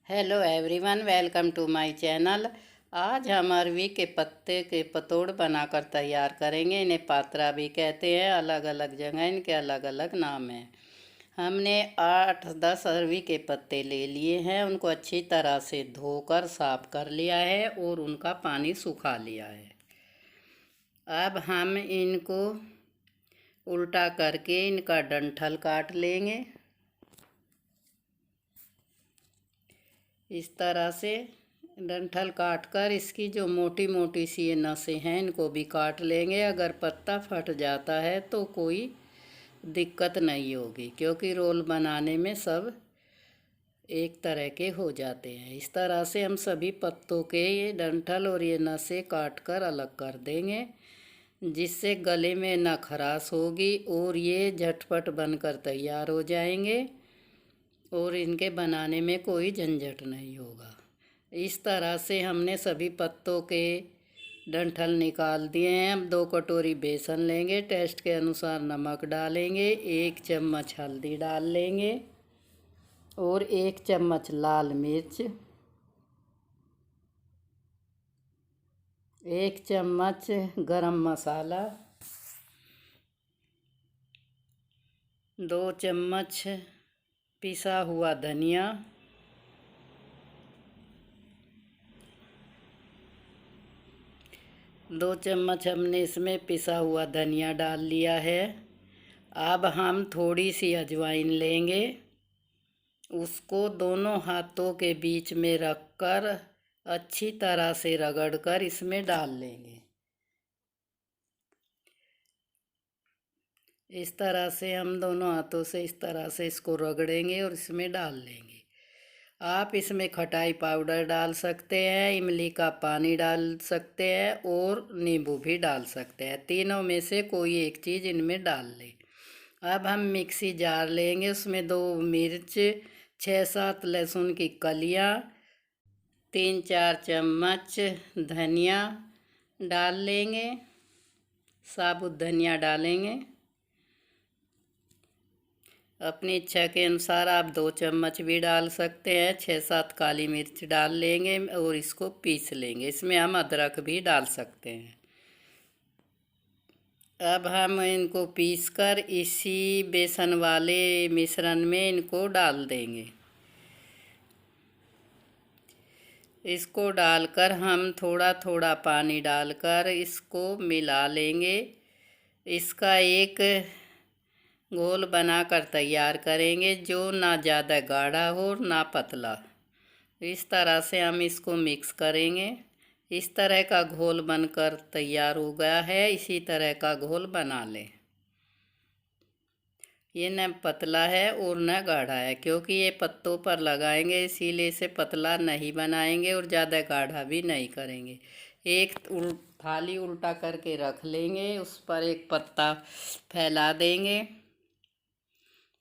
Hello everyone, welcome to my channel. आज हम अरवी के पत्ते के पतोड़ बनाकर तैयार करेंगे। इन्हें पात्रा भी कहते हैं, अलग अलग जगह इनके अलग अलग नाम हैं। हमने 8-10 अरवी के पत्ते ले लिए हैं। उनको अच्छी तरह से धोकर साफ कर लिया है और उनका पानी सुखा लिया है। अब हम इनको उल्टा करके इनका डंठल काट लेंगे। इस तरह से डंठल काट कर इसकी जो मोटी मोटी सी ये नसें हैं इनको भी काट लेंगे। अगर पत्ता फट जाता है तो कोई दिक्कत नहीं होगी, क्योंकि रोल बनाने में सब एक तरह के हो जाते हैं। इस तरह से हम सभी पत्तों के ये डंठल और ये नसें काट कर अलग कर देंगे, जिससे गले में न खराश होगी और ये झटपट बनकर तैयार हो जाएंगे और इनके बनाने में कोई झंझट नहीं होगा। इस तरह से हमने सभी पत्तों के डंठल निकाल दिए हैं। अब 2 कटोरी बेसन लेंगे, टेस्ट के अनुसार नमक डालेंगे, 1 चम्मच हल्दी डाल लेंगे और 1 चम्मच लाल मिर्च, 1 चम्मच गरम मसाला, 2 चम्मच पिसा हुआ धनिया, 2 चम्मच हमने इसमें पिसा हुआ धनिया डाल लिया है। अब हम थोड़ी सी अजवाइन लेंगे, उसको दोनों हाथों के बीच में रखकर अच्छी तरह से रगड़कर इसमें डाल लेंगे। इस तरह से हम दोनों हाथों से इस तरह से इसको रगड़ेंगे और इसमें डाल लेंगे। आप इसमें खटाई पाउडर डाल सकते हैं, इमली का पानी डाल सकते हैं और नींबू भी डाल सकते हैं। तीनों में से कोई एक चीज़ इनमें डाल लें। अब हम मिक्सी जार लेंगे, उसमें 2 मिर्च, 6-7 लहसुन की कलियाँ, 3-4 चम्मच धनिया डाल लेंगे, साबुत धनिया डालेंगे। अपनी इच्छा के अनुसार आप 2 चम्मच भी डाल सकते हैं। 6-7 काली मिर्च डाल लेंगे और इसको पीस लेंगे। इसमें हम अदरक भी डाल सकते हैं। अब हम इनको पीसकर इसी बेसन वाले मिश्रण में इनको डाल देंगे। इसको डालकर हम थोड़ा थोड़ा पानी डालकर इसको मिला लेंगे। इसका एक घोल बनाकर तैयार करेंगे जो ना ज़्यादा गाढ़ा हो ना पतला। इस तरह से हम इसको मिक्स करेंगे। इस तरह का घोल बनकर तैयार हो गया है। इसी तरह का घोल बना लें। ये न पतला है और न गाढ़ा है, क्योंकि ये पत्तों पर लगाएंगे, इसीलिए इसे पतला नहीं बनाएंगे और ज़्यादा गाढ़ा भी नहीं करेंगे। एक थाली उल्टा करके रख लेंगे, उस पर एक पत्ता फैला देंगे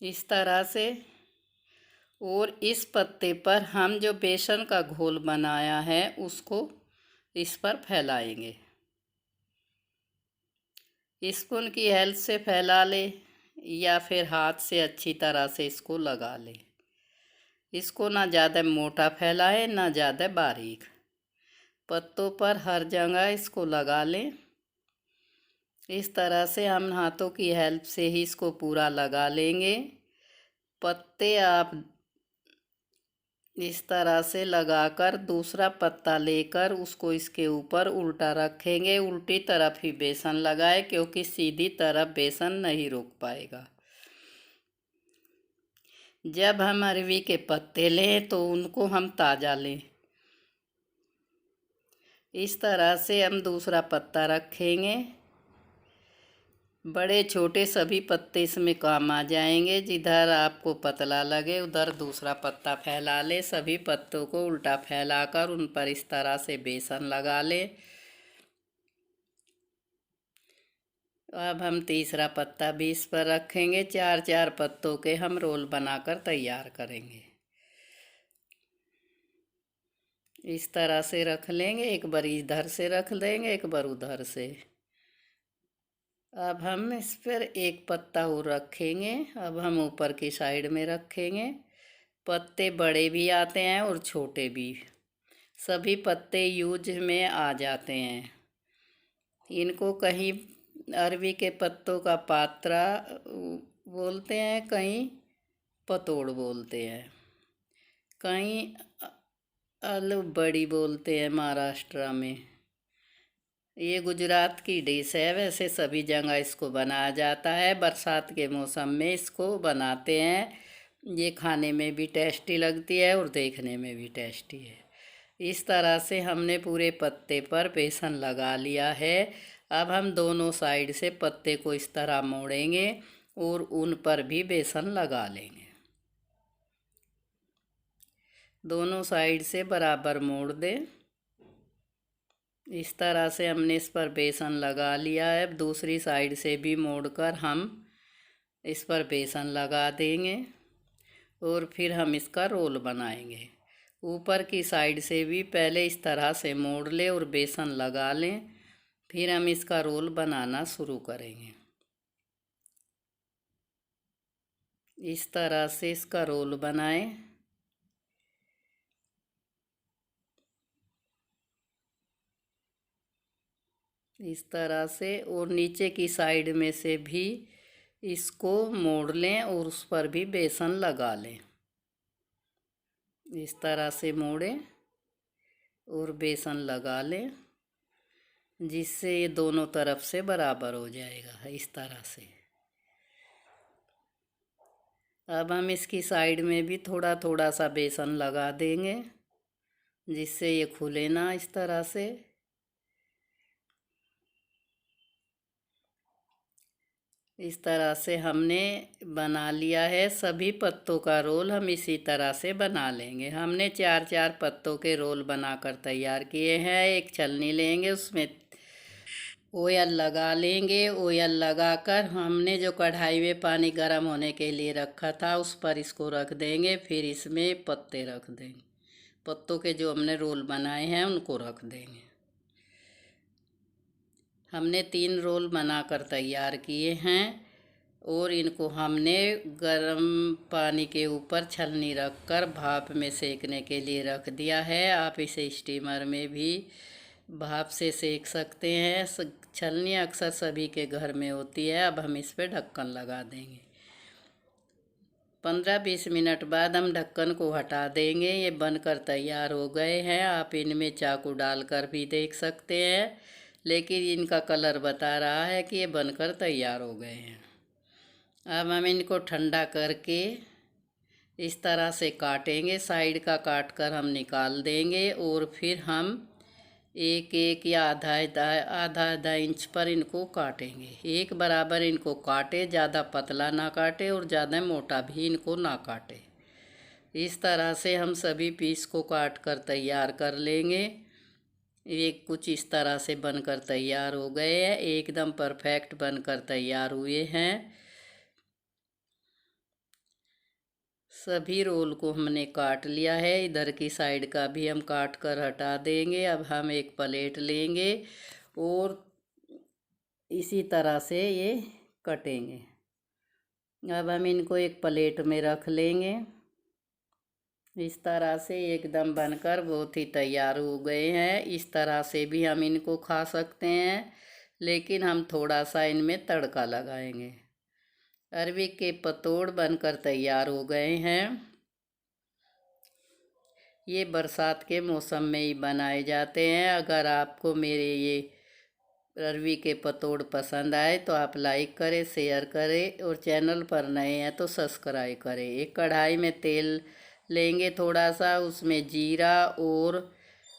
इस तरह से, और इस पत्ते पर हम जो बेसन का घोल बनाया है उसको इस पर फैलाएंगे। स्पून की हेल्प से फैला ले या फिर हाथ से अच्छी तरह से इसको लगा ले। इसको ना ज़्यादा मोटा फैलाए ना ज़्यादा बारीक। पत्तों पर हर जगह इसको लगा लें। इस तरह से हम हाथों की हेल्प से ही इसको पूरा लगा लेंगे। पत्ते आप इस तरह से लगाकर दूसरा पत्ता लेकर उसको इसके ऊपर उल्टा रखेंगे। उल्टी तरफ ही बेसन लगाए, क्योंकि सीधी तरफ बेसन नहीं रुक पाएगा। जब हम अरवी के पत्ते लें तो उनको हम ताज़ा लें। इस तरह से हम दूसरा पत्ता रखेंगे। बड़े छोटे सभी पत्ते इसमें काम आ जाएंगे। जिधर आपको पतला लगे उधर दूसरा पत्ता फैला ले। सभी पत्तों को उल्टा फैलाकर उन पर इस तरह से बेसन लगा ले। अब हम तीसरा पत्ता भी इस पर रखेंगे। 4-4 पत्तों के हम रोल बनाकर तैयार करेंगे। इस तरह से रख लेंगे, एक बार इधर से रख देंगे, एक बार उधर से। अब हम इस पर एक पत्ता और रखेंगे। अब हम ऊपर की साइड में रखेंगे। पत्ते बड़े भी आते हैं और छोटे भी, सभी पत्ते यूज में आ जाते हैं। इनको कहीं अरवी के पत्तों का पात्रा बोलते हैं, कहीं पतोड़ बोलते हैं, कहीं आलू बड़ी बोलते हैं महाराष्ट्र में। ये गुजरात की डिश है, वैसे सभी जगह इसको बनाया जाता है। बरसात के मौसम में इसको बनाते हैं। ये खाने में भी टेस्टी लगती है और देखने में भी टेस्टी है। इस तरह से हमने पूरे पत्ते पर बेसन लगा लिया है। अब हम दोनों साइड से पत्ते को इस तरह मोड़ेंगे और उन पर भी बेसन लगा लेंगे। दोनों साइड से बराबर मोड़ दें। इस तरह से हमने इस पर बेसन लगा लिया है। अब दूसरी साइड से भी मोड़कर हम इस पर बेसन लगा देंगे और फिर हम इसका रोल बनाएंगे। ऊपर की साइड से भी पहले इस तरह से मोड़ लें और बेसन लगा लें, फिर हम इसका रोल बनाना शुरू करेंगे। इस तरह से इसका रोल बनाएं। इस तरह से, और नीचे की साइड में से भी इसको मोड़ लें और उस पर भी बेसन लगा लें। इस तरह से मोड़ें और बेसन लगा लें, जिससे ये दोनों तरफ से बराबर हो जाएगा। इस तरह से अब हम इसकी साइड में भी थोड़ा थोड़ा सा बेसन लगा देंगे, जिससे ये खुले ना। इस तरह से इस तरह से हमने बना लिया है। सभी पत्तों का रोल हम इसी तरह से बना लेंगे। हमने 4-4 पत्तों के रोल बनाकर तैयार किए हैं। एक छलनी लेंगे, उसमें ऑयल लगा लेंगे। ऑयल लगाकर हमने जो कढ़ाई में पानी गर्म होने के लिए रखा था उस पर इसको रख देंगे। फिर इसमें पत्ते रख देंगे। पत्तों के जो हमने रोल बनाए हैं उनको रख देंगे। हमने 3 रोल बनाकर तैयार किए हैं और इनको हमने गर्म पानी के ऊपर छलनी रखकर भाप में सेकने के लिए रख दिया है। आप इसे स्टीमर में भी भाप से सेक सकते हैं। छलनी अक्सर सभी के घर में होती है। अब हम इस पर ढक्कन लगा देंगे। 15-20 मिनट बाद हम ढक्कन को हटा देंगे। ये बनकर तैयार हो गए हैं। आप इनमें चाकू डालकर भी देख सकते हैं, लेकिन इनका कलर बता रहा है कि ये बनकर तैयार हो गए हैं। अब हम इनको ठंडा करके इस तरह से काटेंगे। साइड का काट कर हम निकाल देंगे और फिर हम एक एक या आधा इंच पर इनको काटेंगे। एक बराबर इनको काटे, ज़्यादा पतला ना काटे और ज़्यादा मोटा भी इनको ना काटे। इस तरह से हम सभी पीस को काट कर तैयार कर लेंगे। ये कुछ इस तरह से बनकर तैयार हो गए हैं। एकदम परफेक्ट बनकर तैयार हुए हैं। सभी रोल को हमने काट लिया है। इधर की साइड का भी हम काट कर हटा देंगे। अब हम एक प्लेट लेंगे और इसी तरह से ये कटेंगे। अब हम इनको एक प्लेट में रख लेंगे। इस तरह से एकदम बनकर बहुत ही तैयार हो गए हैं। इस तरह से भी हम इनको खा सकते हैं, लेकिन हम थोड़ा सा इनमें तड़का लगाएंगे। अरवी के पतोड़ बनकर तैयार हो गए हैं। ये बरसात के मौसम में ही बनाए जाते हैं। अगर आपको मेरे ये अरवी के पतोड़ पसंद आए तो आप लाइक करें, शेयर करें और चैनल पर नए हैं तो सब्सक्राइब करें। एक कढ़ाई में तेल लेंगे थोड़ा सा, उसमें जीरा और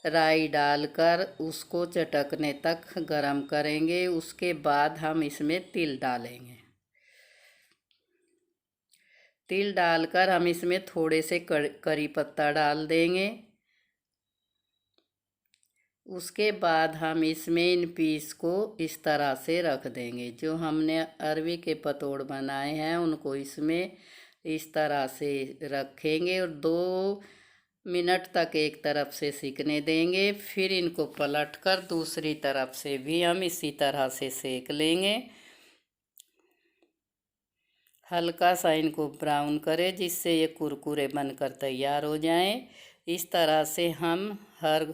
राई डालकर उसको चटकने तक गरम करेंगे। उसके बाद हम इसमें तिल डालेंगे। तिल डालकर हम इसमें थोड़े से करी पत्ता डाल देंगे। उसके बाद हम इसमें इन पीस को इस तरह से रख देंगे। जो हमने अरवी के पतोड़ बनाए हैं उनको इसमें इस तरह से रखेंगे और 2 मिनट तक एक तरफ से सिकने देंगे। फिर इनको पलटकर दूसरी तरफ से भी हम इसी तरह से सेक लेंगे। हल्का सा इनको ब्राउन करें जिससे ये कुरकुरे बनकर तैयार हो जाएं। इस तरह से हम हर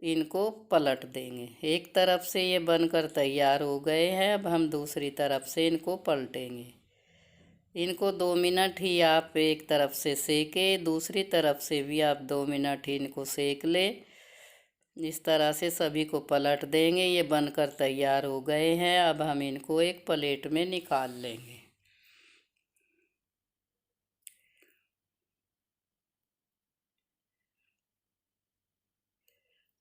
इनको पलट देंगे। एक तरफ से ये बनकर तैयार हो गए हैं, अब हम दूसरी तरफ से इनको पलटेंगे। इनको 2 मिनट ही आप एक तरफ से सेकें, दूसरी तरफ से भी आप 2 मिनट ही इनको सेक लें। इस तरह से सभी को पलट देंगे। ये बनकर तैयार हो गए हैं, अब हम इनको एक प्लेट में निकाल लेंगे।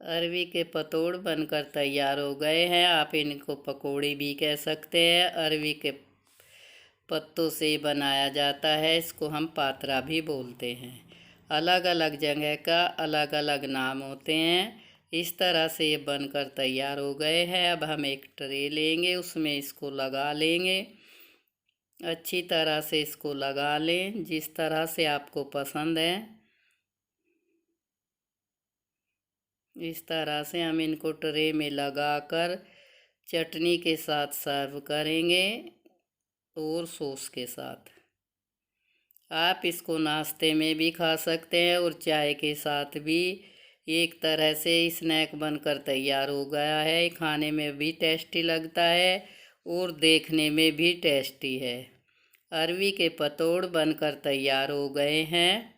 अरवी के पतोड़ बनकर तैयार हो गए हैं। आप इनको पकौड़ी भी कह सकते हैं। अरवी के पत्तों से बनाया जाता है, इसको हम पातरा भी बोलते हैं। अलग अलग जगह का अलग अलग नाम होते हैं। इस तरह से ये बनकर तैयार हो गए हैं। अब हम एक ट्रे लेंगे, उसमें इसको लगा लेंगे। अच्छी तरह से इसको लगा लें, जिस तरह से आपको पसंद है। इस तरह से हम इनको ट्रे में लगाकर चटनी के साथ सर्व करेंगे और सॉस के साथ। आप इसको नाश्ते में भी खा सकते हैं और चाय के साथ भी। एक तरह से स्नैक बनकर तैयार हो गया है। खाने में भी टेस्टी लगता है और देखने में भी टेस्टी है। अरवी के पतोड़ बनकर तैयार हो गए हैं।